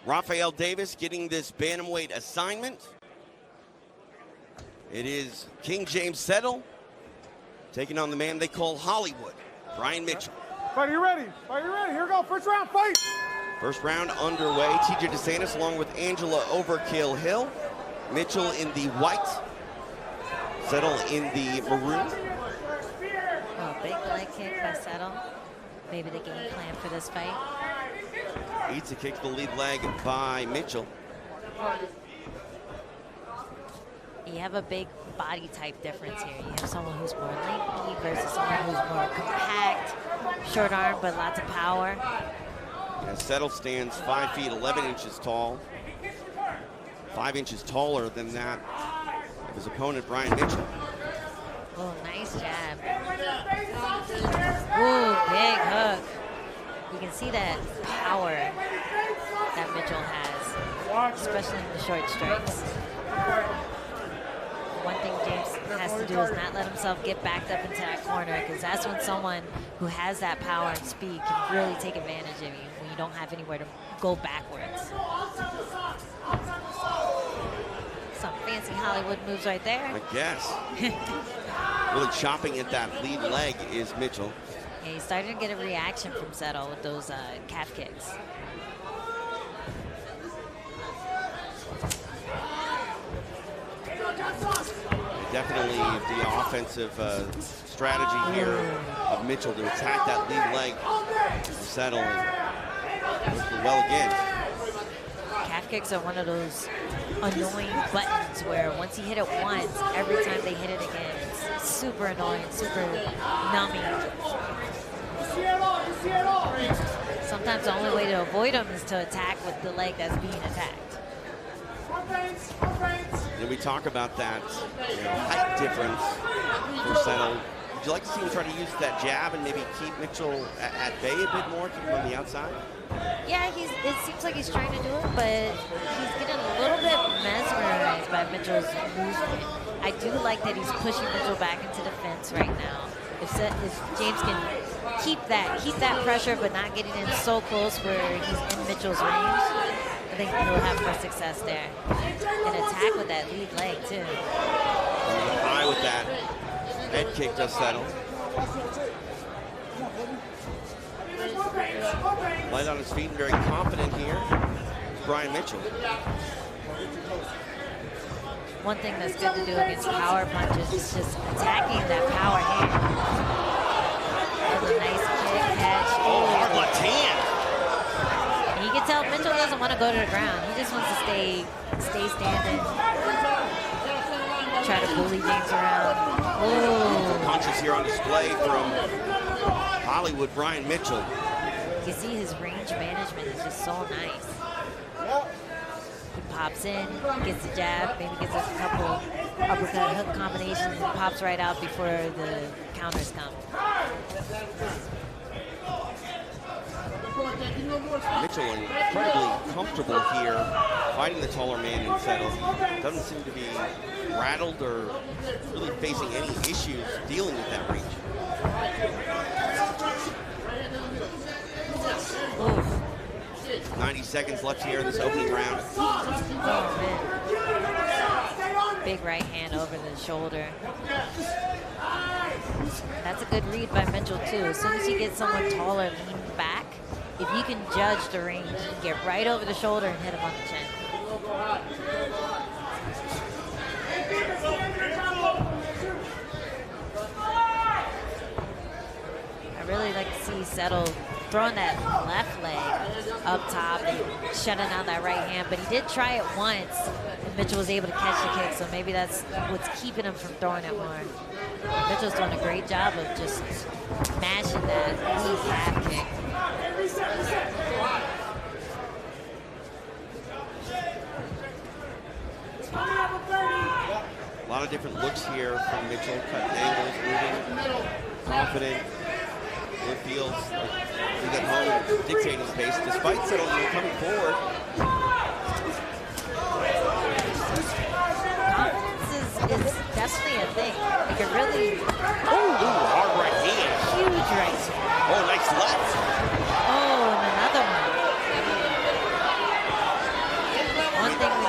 Rafael Davis getting this bantamweight assignment. It is King James Settle taking on the man they call Hollywood, Brian Mitchell. Fight, you ready? Fight, you ready? Here we go. First round, fight. First round underway. TJ DeSantis along with Angela Overkill Hill. Mitchell in the white. Settle in the maroon. Oh, big leg kick by Settle. Maybe the game plan for this fight. Eats a kick to the lead leg by Mitchell. You have a big body type difference here. You have someone who's more lengthy versus someone who's more compact, short arm, but lots of power. Yeah, Settle stands 5 feet 11 inches tall. 5 inches taller than that of his opponent, Brian Mitchell. Oh, nice jab. Ooh, big hook. You can see that power that Mitchell has, especially in the short strikes. One thing James has to do is not let himself get backed up into that corner, because that's when someone who has that power and speed can really take advantage of you when you don't have anywhere to go backwards. Some fancy Hollywood moves right there. I guess. Really chopping at that lead leg is Mitchell. Yeah, he's starting to get a reaction from Settle with those calf kicks. Definitely the offensive strategy here of Mitchell to attack that lead leg. Settle well again. Calf kicks are one of those annoying buttons where once you hit it once, every time they hit it again, it's super annoying, super numbing. Sometimes the only way to avoid them is to attack with the leg that's being attacked. And we talk about that height difference for Settle. Would you like to see him try to use that jab and maybe keep Mitchell at bay a bit more, keep him on the outside? Yeah, it seems like he's trying to do it, but he's getting a little bit mesmerized by Mitchell's movement. I do like that he's pushing Mitchell back into the fence right now. If James can keep that pressure, but not getting in so close where he's in Mitchell's range, I think he'll have more success there. And attack with that lead leg too. High with that head kick to Settle. Light on his feet and very confident here. Brian Mitchell. One thing that's good to do against power punches is just attacking that power hand. That's a nice kick, catch. Oh, hard left hand. And you can tell Mitchell doesn't want to go to the ground. He just wants to stay standing. Try to bully James around. Ooh. Punches here on display from Hollywood Brian Mitchell. You can see his range management is just so nice. He pops in, gets the jab, maybe gets a couple uppercut hook combinations, and pops right out before the counters come. Mitchell incredibly comfortable here, fighting the taller man in Settle. Doesn't seem to be rattled or really facing any issues dealing with that reach. Oof. 90 seconds left here in this opening round. Oh, man. Big right hand over the shoulder. That's a good read by Mitchell, too. As soon as you get someone taller leaning back, if you can judge the range, you can get right over the shoulder and hit him on the chin. I really like to see Settle throwing that left leg up top and shutting down that right hand, but he did try it once, and Mitchell was able to catch the kick, so maybe that's what's keeping him from throwing it more. Mitchell's doing a great job of just mashing that knee calf kick. A lot of different looks here from Mitchell, cutting angles, moving, confident. It feels like he's at home dictating the pace, despite Settle coming forward. Confidence is definitely a thing. Like it really... Oh, hard right hand. Huge right hand. Oh, nice left. Oh, and another one.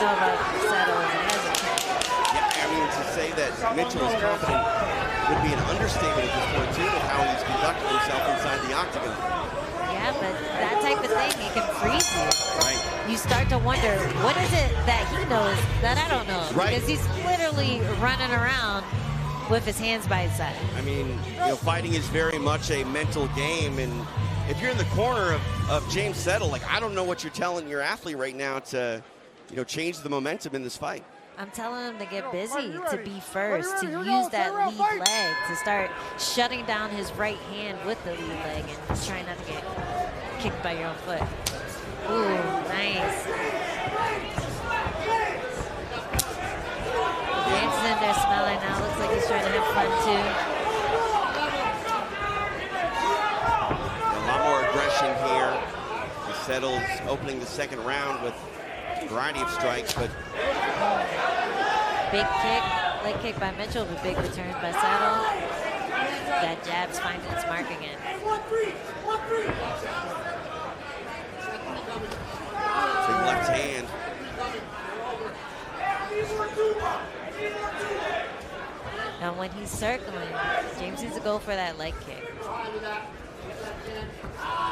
know about Settle as a hesitant. Yeah, I mean, to say that Mitchell is confident would be an understatement at this point, too, of how he's conducting himself inside the octagon. Yeah, but that type of thing, it can freeze you. Right. You start to wonder, what is it that he knows that I don't know? Right. Because he's literally running around with his hands by his side. I mean, fighting is very much a mental game, and if you're in the corner of James Settle, like, I don't know what you're telling your athlete right now to, change the momentum in this fight. I'm telling him to get busy, to be first, to use that lead leg, to start shutting down his right hand with the lead leg and just trying not to get kicked by your own foot. Ooh, nice. James is in there smelling now. Looks like he's trying to have fun too. A lot more aggression here. Settle's opening the second round with a variety of strikes, but big kick, leg kick by Mitchell, but big return by Settle. That jab's finding its mark again. Big left hand. Now when he's circling, James needs to go for that leg kick.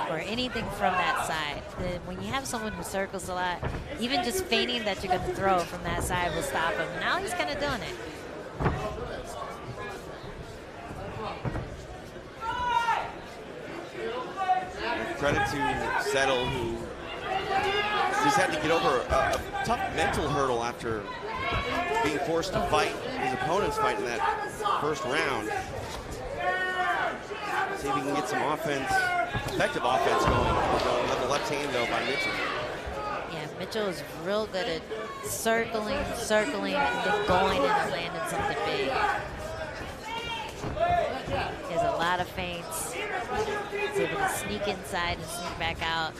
Or anything from that side. Then when you have someone who circles a lot, even just feigning that you're going to throw from that side will stop him. Now he's kind of doing it. Credit to Settle, who just had to get over a tough mental hurdle after being forced to fight his opponent's fight in that first round. See if he can get some offense, effective offense going with the left hand, though, by Mitchell. Yeah, Mitchell is real good at circling, and then going in and landing something big. He has a lot of feints. He's able to sneak inside and sneak back out.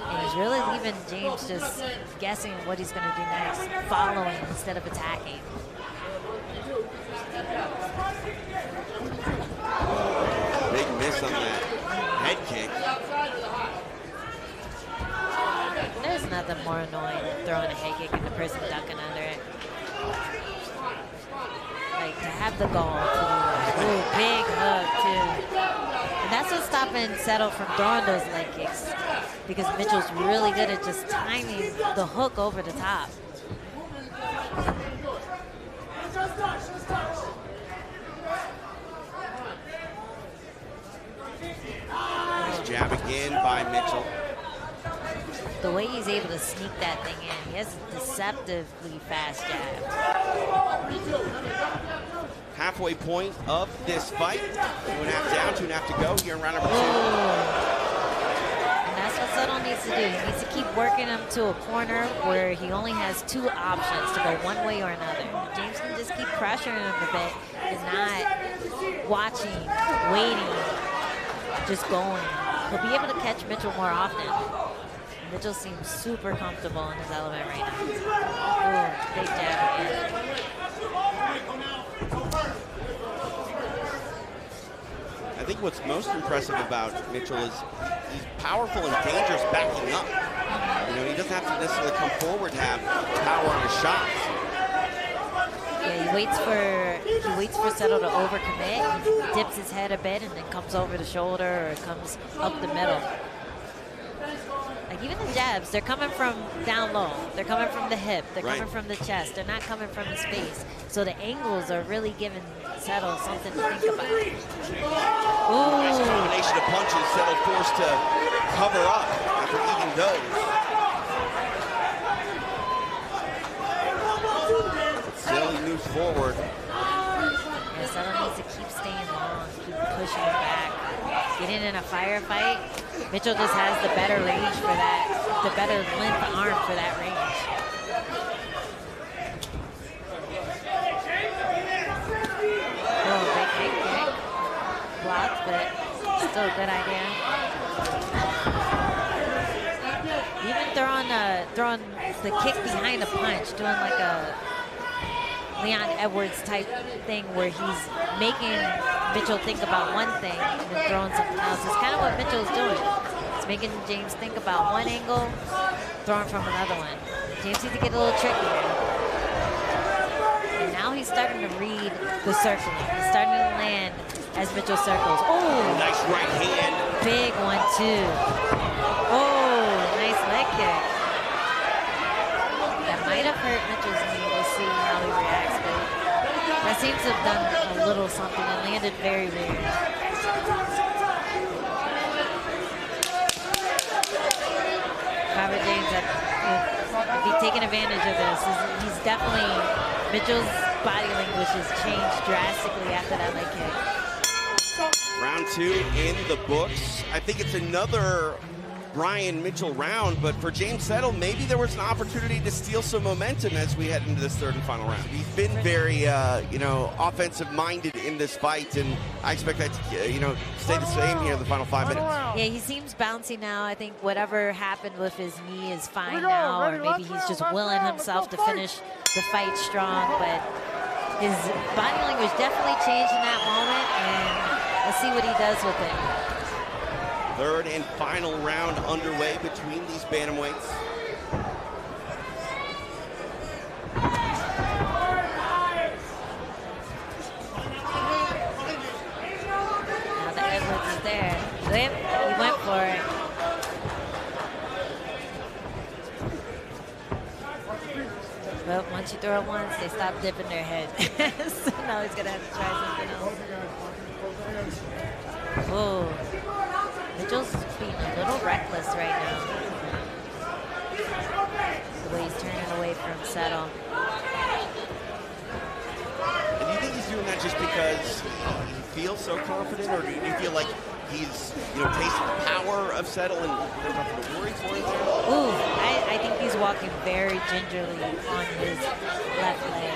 And he's really leaving James just guessing what he's going to do next, following instead of attacking. Big miss on that head kick. There's nothing more annoying than throwing a head kick in the person ducking under it. Like, to have the gall to do that. Ooh, big hook, too. And that's what's stopping Settle from throwing those leg kicks, because Mitchell's really good at just timing the hook over the top. Nice jab again by Mitchell. The way he's able to sneak that thing in, he has a deceptively fast jab. Halfway point of this fight. 2.5 down, 2.5 to go here in round number 2. And that's what Settle needs to do. He needs to keep working him to a corner where he only has 2 options to go one way or another. James can just keep pressuring him a bit and not watching, waiting, just going. He'll be able to catch Mitchell more often. Mitchell seems super comfortable in his element right now. Ooh, big jab again. I think what's most impressive about Mitchell is he's powerful and dangerous backing up. He doesn't have to necessarily come forward to have power on his shots. Yeah, he waits for Settle to overcommit. He dips his head a bit and then comes over the shoulder or comes up the middle. Like, even the jabs, they're coming from down low. They're coming from the hip. They're coming from the chest. They're not coming from his face. So the angles are really giving Settle something to think about. Ooh. Nice combination of punches. Settle forced to cover up after eating those. But still, he moves forward. Yeah, Settle needs to keep staying long, keep pushing it back. Getting in a firefight, Mitchell just has the better range for that, the better length arm for that range. Oh, big kick. Blocked, but still a good idea. Even throwing the kick behind the punch, doing like a Leon Edwards type thing where he's making Mitchell think about one thing and then throwing something else. It's kind of what Mitchell's doing. It's making James think about one angle, throwing from another one. James needs to get a little trickier. And now he's starting to read the circling. He's starting to land as Mitchell circles. Oh, nice right hand. Big one, too. Oh, nice leg kick. That might have hurt Mitchell's knee. We'll see how he reacts, but that seems to have done a little something and landed very weird. Robert James, if he's taking advantage of this, he's definitely, Mitchell's body language has changed drastically after that leg kick. Round 2 in the books. I think it's another Brian Mitchell round, but for James Settle, maybe there was an opportunity to steal some momentum as we head into this third and final round. He's been very, offensive-minded in this fight, and I expect that to, stay the same here in the final 5 minutes. Yeah, he seems bouncy now. I think whatever happened with his knee is fine now, or maybe he's just willing himself to finish the fight strong, but his body language definitely changed in that moment, and let's see what he does with it. Third and final round underway between these bantamweights. Now the Edwards is there. Yep, he went for it. But once you throw it once, they stop dipping their head. So now he's gonna have to try something else. Whoa. Mitchell's being a little reckless right now. The way he's turning away from Settle. And do you think he's doing that just because he feels so confident, or do you feel like he's, tasting the power of Settle and there's nothing to worry for him there? Ooh, I think he's walking very gingerly on his left leg.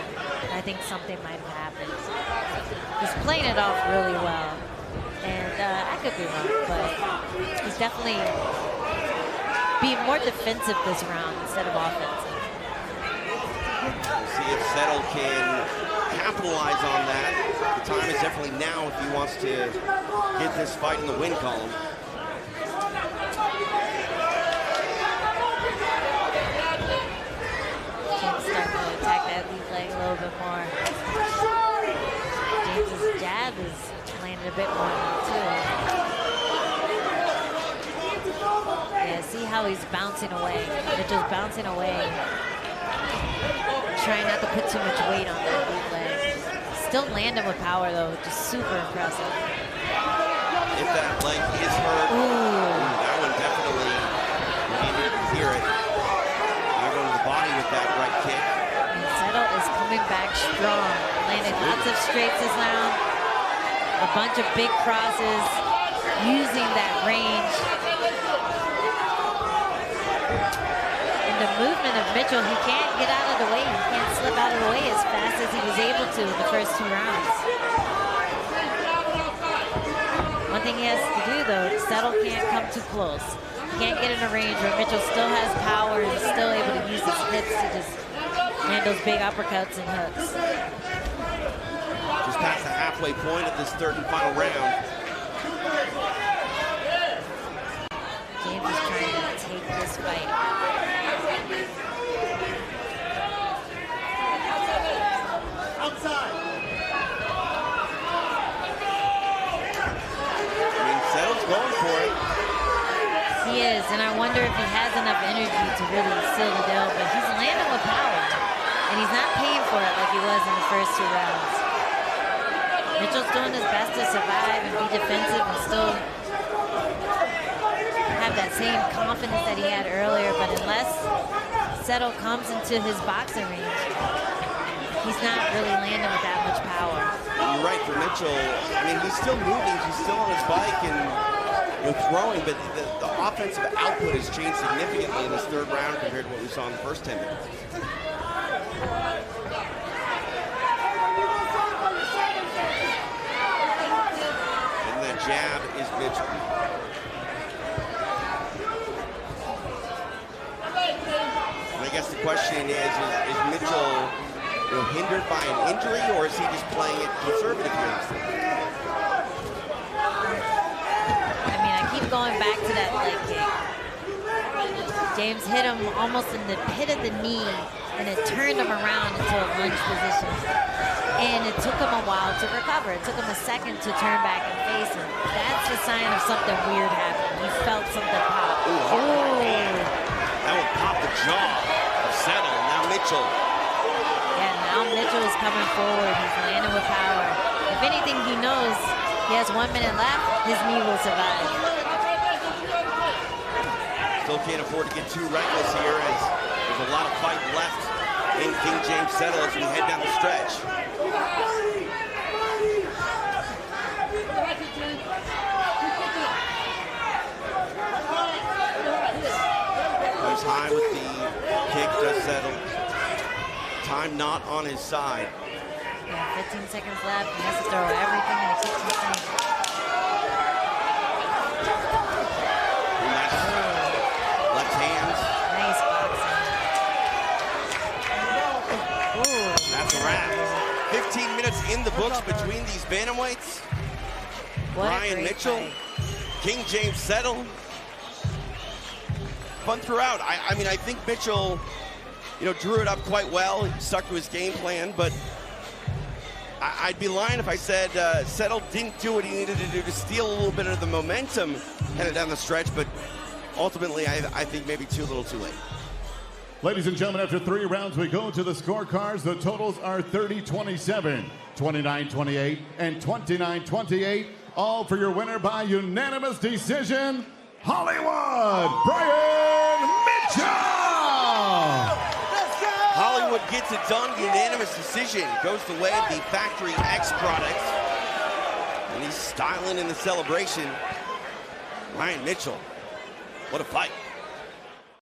I think something might have happened. He's playing it off really well. And I could be wrong, but he's definitely being more defensive this round instead of offensive. We'll see if Settle can capitalize on that. The time is definitely now if he wants to get this fight in the win column. James starting to attack that lead leg a little bit more. James's jab is landed a bit more now, too. Yeah, see how he's bouncing away. Mitchell's bouncing away. Trying not to put too much weight on that lead leg. Still landing with power, though, which is super impressive. If that leg is hurt, that one definitely, you need to hear it. Now going to the body with that right kick. And Settle is coming back strong. Landing lots of straights this round. A bunch of big crosses, using that range. And the movement of Mitchell, he can't get out of the way. He can't slip out of the way as fast as he was able to in the first 2 rounds. One thing he has to do, though, Settle can't come too close. He can't get in a range where Mitchell still has power and is still able to use his hips to just land those big uppercuts and hooks. Just past the halfway point of this third and final round. James is trying to take this fight. Outside. I mean, Settle's going for it. He is, and I wonder if he has enough energy to really seal the deal, but he's landing with power. And he's not paying for it like he was in the first 2 rounds. Mitchell's doing his best to survive and be defensive and still have that same confidence that he had earlier, but unless Settle comes into his boxing range, he's not really landing with that much power. You're right, for Mitchell, I mean, he's still moving, he's still on his bike and throwing, but the offensive output has changed significantly in this third round compared to what we saw in the first 10 minutes. Jab is Mitchell. And I guess the question is Mitchell hindered by an injury, or is he just playing it conservative here? I mean, I keep going back to that leg kick. James hit him almost in the pit of the knee, and it turned him around into a lunge position. And it took him a while to recover. It took him a second to turn back and face him. That's the sign of something weird happening. He felt something pop. That would pop the jaw of Settle. Now Mitchell. Yeah, now Mitchell is coming forward. He's landing with power. If anything, he knows he has 1 minute left. His knee will survive. Still can't afford to get too reckless here as there's a lot of fight left in King James Settle as we head down the stretch. Goes high with the kick, does Settle. Time not on his side. Yeah, 15 seconds left. He has to throw everything in the kitchen sink. Left hands. Nice boxing. Ooh, That's a wrap. 15 minutes in the books between these bantamweights. what a Ryan great Mitchell, fight. King James Settle. Fun throughout. I mean, I think Mitchell, drew it up quite well. He stuck to his game plan, but I'd be lying if I said Settle didn't do what he needed to do to steal a little bit of the momentum headed down the stretch, but ultimately, I think maybe too little too late. Ladies and gentlemen, after 3 rounds, we go to the scorecards. The totals are 30-27, 29-28, and 29-28. All for your winner by unanimous decision, Hollywood Brian Mitchell! Hollywood gets it done, unanimous decision. Goes the way of the Factory X products. And he's styling in the celebration. Ryan Mitchell, what a fight.